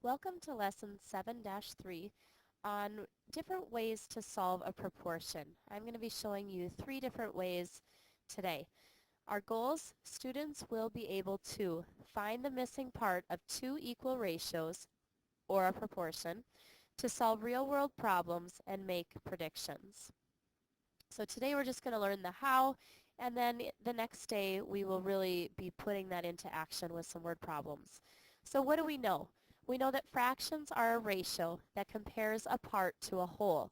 Welcome to Lesson 7-3 on different ways to solve a proportion. I'm going to be showing you 3 different ways today. Our goals: students will be able to find the missing part of 2 equal ratios or a proportion, to solve real-world problems, and make predictions. So today we're just going to learn the how, and then the next day we will really be putting that into action with some word problems. So what do we know? We know that fractions are a ratio that compares a part to a whole.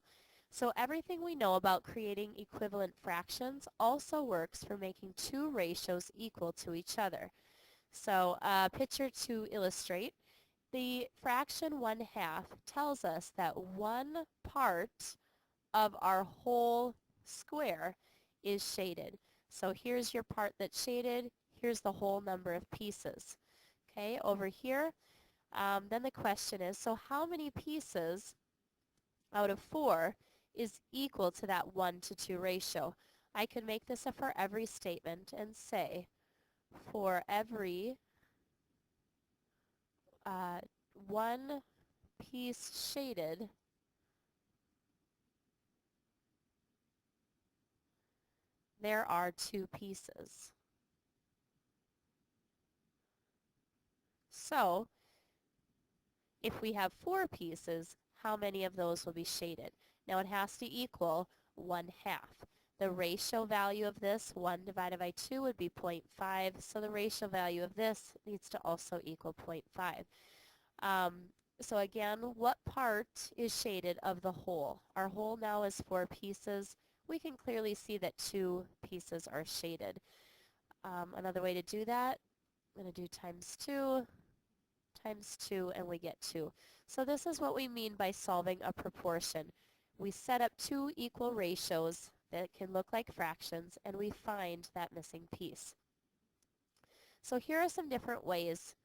So everything we know about creating equivalent fractions also works for making 2 ratios equal to each other. So a picture to illustrate: the fraction 1/2 tells us that one part of our whole square is shaded. So here's your part that's shaded, here's the whole number of pieces. Okay, over here, then the question is, so how many pieces out of 4 is equal to that 1:2 ratio? I could make this a for every statement and say, for every one piece shaded, there are 2 pieces. So if we have 4 pieces, how many of those will be shaded? Now it has to equal 1/2. The ratio value of this, 1 divided by 2, would be 0.5, so the ratio value of this needs to also equal 0.5. So again, what part is shaded of the whole? Our whole now is 4 pieces. We can clearly see that 2 pieces are shaded. Another way to do that, I'm going to do times 2, and we get 2. So this is what we mean by solving a proportion. We set up 2 equal ratios that can look like fractions, and we find that missing piece. So here are some different ways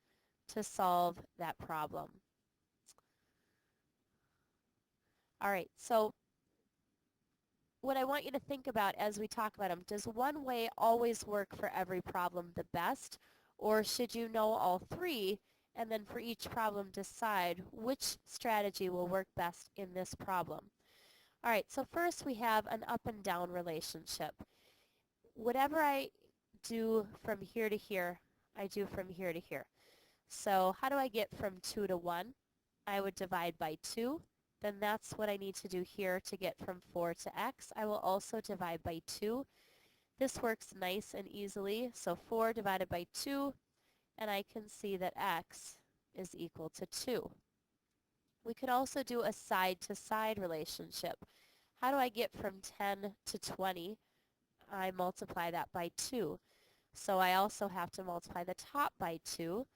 to solve that problem. All right, so what I want you to think about as we talk about them: does one way always work for every problem the best, or should you know all 3 and then for each problem decide which strategy will work best in this problem? All right, so first we have an up and down relationship. Whatever I do from here to here, I do from here to here. So how do I get from 2 to 1? I would divide by 2. Then that's what I need to do here to get from 4 to x. I will also divide by 2. This works nice and easily. So 4 divided by 2, and I can see that x is equal to 2. We could also do a side-to-side relationship. How do I get from 10 to 20? I multiply that by 2. So I also have to multiply the top by 2,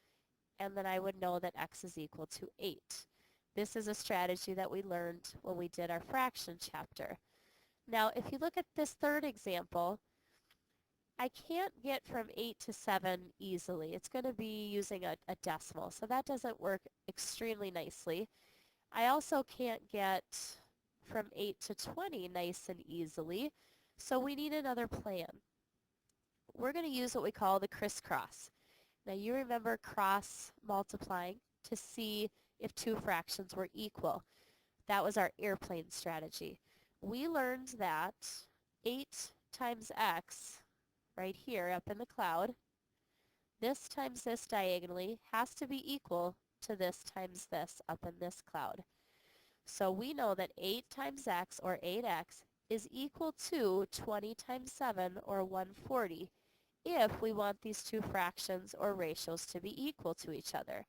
and then I would know that x is equal to 8. This is a strategy that we learned when we did our fraction chapter. Now, if you look at this third example, I can't get from 8 to 7 easily. It's going to be using a decimal, so that doesn't work extremely nicely. I also can't get from 8 to 20 nice and easily, so we need another plan. We're going to use what we call the crisscross. Now you remember cross multiplying to see if 2 fractions were equal. That was our airplane strategy. We learned that 8 times x, right here up in the cloud, this times this diagonally has to be equal to this times this up in this cloud. So we know that 8 times x, or 8x, is equal to 20 times 7, or 140, if we want these 2 fractions or ratios to be equal to each other.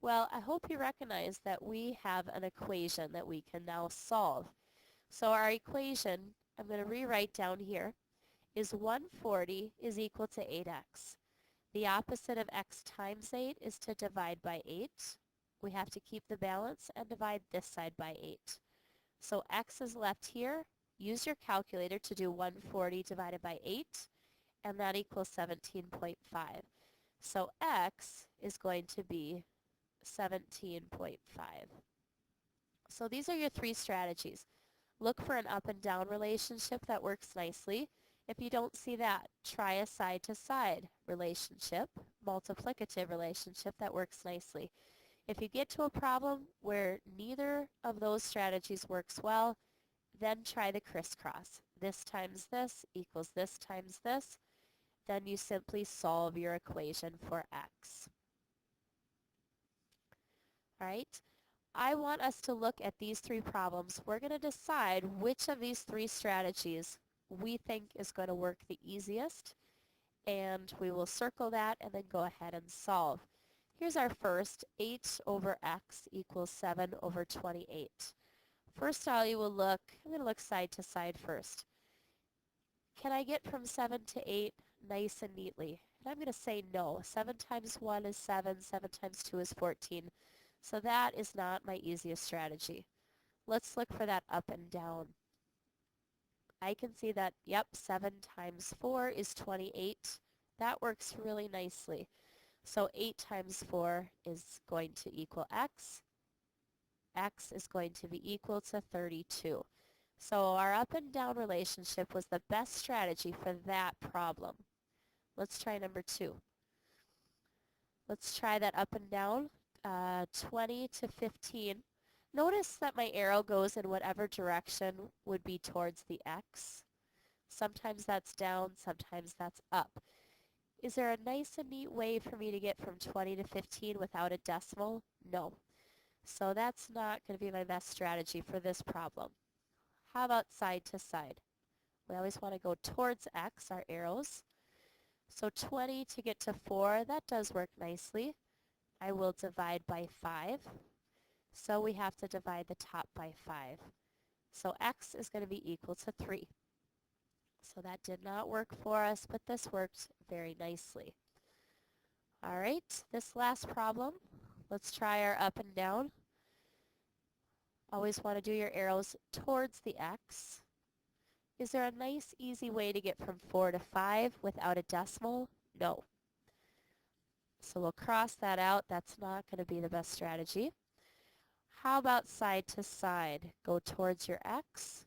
Well, I hope you recognize that we have an equation that we can now solve. So our equation, I'm going to rewrite down here, is 140 is equal to 8x. The opposite of x times 8 is to divide by 8. We have to keep the balance and divide this side by 8. So x is left here. Use your calculator to do 140 divided by 8, and that equals 17.5. So x is going to be 17.5. So these are your 3 strategies. Look for an up and down relationship that works nicely. If you don't see that, try a side-to-side relationship, multiplicative relationship that works nicely. If you get to a problem where neither of those strategies works well, then try the crisscross. This times this equals this times this. Then you simply solve your equation for x. All right? I want us to look at these three problems. We're going to decide which of these three strategies we think is going to work the easiest, and we will circle that and then go ahead and solve. Here's our first, 8 over x equals 7 over 28. First all you will look, I'm going to look side to side first. Can I get from 7 to 8 nice and neatly? And I'm going to say no. 7 times 1 is 7, 7 times 2 is 14. So that is not my easiest strategy. Let's look for that up and down. I can see that, yep, 7 times 4 is 28. That works really nicely. So 8 times 4 is going to equal x. X is going to be equal to 32. So our up and down relationship was the best strategy for that problem. Let's try number 2. Let's try that up and down, 20 to 15. Notice that my arrow goes in whatever direction would be towards the x. Sometimes that's down, sometimes that's up. Is there a nice and neat way for me to get from 20 to 15 without a decimal? No. So that's not going to be my best strategy for this problem. How about side to side? We always want to go towards x, our arrows. So 20 to get to 4, that does work nicely. I will divide by 5. So we have to divide the top by 5. So x is going to be equal to 3. So that did not work for us, but this worked very nicely. All right, this last problem, let's try our up and down. Always want to do your arrows towards the x. Is there a nice, easy way to get from 4 to 5 without a decimal? No. So we'll cross that out. That's not going to be the best strategy. How about side to side? Go towards your x.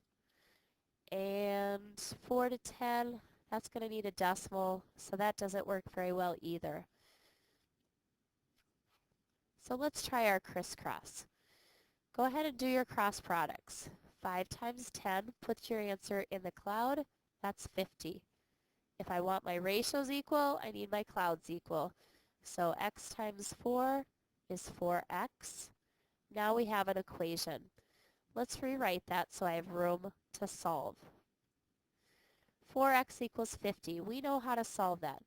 And 4 to 10, that's going to need a decimal, so that doesn't work very well either. So let's try our crisscross. Go ahead and do your cross products. 5 times 10, put your answer in the cloud. That's 50. If I want my ratios equal, I need my clouds equal. So x times 4 is 4x. Now we have an equation. Let's rewrite that so I have room to solve. 4x equals 50. We know how to solve that.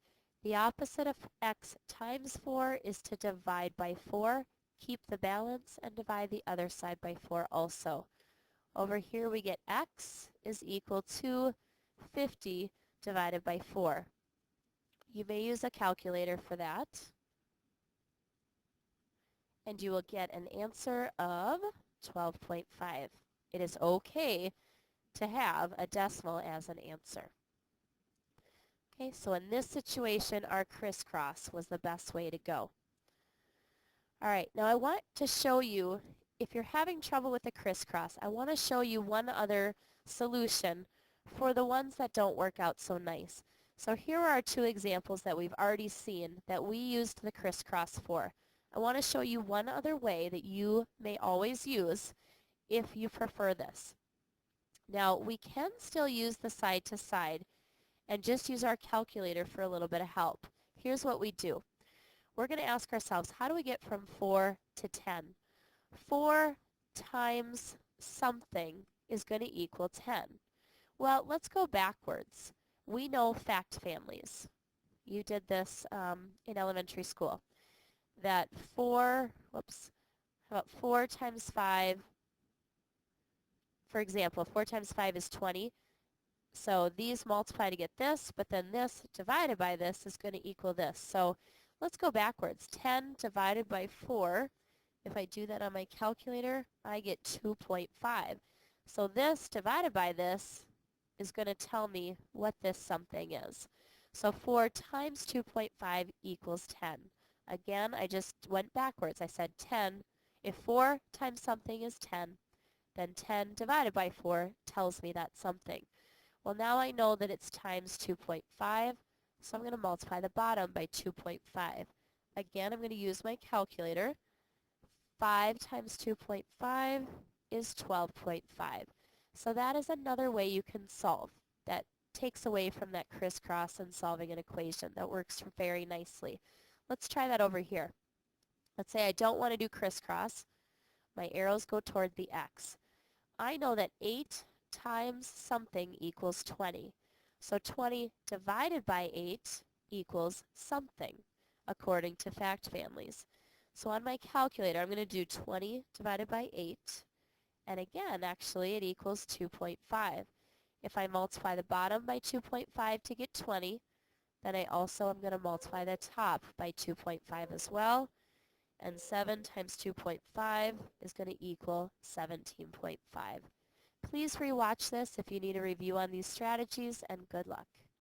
The opposite of x times 4 is to divide by 4. Keep the balance and divide the other side by 4 also. Over here we get x is equal to 50 divided by 4. You may use a calculator for that. And you will get an answer of 12.5. It is okay to have a decimal as an answer. Okay, so in this situation, our crisscross was the best way to go. All right, now I want to show you, if you're having trouble with the crisscross, I want to show you one other solution for the ones that don't work out so nice. So here are 2 examples that we've already seen that we used the crisscross for. I want to show you one other way that you may always use if you prefer this. Now, we can still use the side to side and just use our calculator for a little bit of help. Here's what we do. We're going to ask ourselves, how do we get from 4 to 10? 4 times something is going to equal 10. Well, let's go backwards. We know fact families. You did this in elementary school. That 4 times 5, for example, 4 times 5 is 20. So these multiply to get this, but then this divided by this is going to equal this. So let's go backwards. 10 divided by 4, if I do that on my calculator, I get 2.5. So this divided by this is going to tell me what this something is. So 4 times 2.5 equals 10. Again, I just went backwards. I said 10. If 4 times something is 10, then 10 divided by 4 tells me that's something. Well, now I know that it's times 2.5, so I'm going to multiply the bottom by 2.5. Again, I'm going to use my calculator. 5 times 2.5 is 12.5. So that is another way you can solve. That takes away from that crisscross and solving an equation. That works very nicely. Let's try that over here. Let's say I don't want to do crisscross. My arrows go toward the x. I know that 8 times something equals 20. So 20 divided by 8 equals something, according to fact families. So on my calculator, I'm going to do 20 divided by 8. And again, actually, it equals 2.5. If I multiply the bottom by 2.5 to get 20, then I also am going to multiply the top by 2.5 as well. And 7 times 2.5 is going to equal 17.5. Please rewatch this if you need a review on these strategies, and good luck.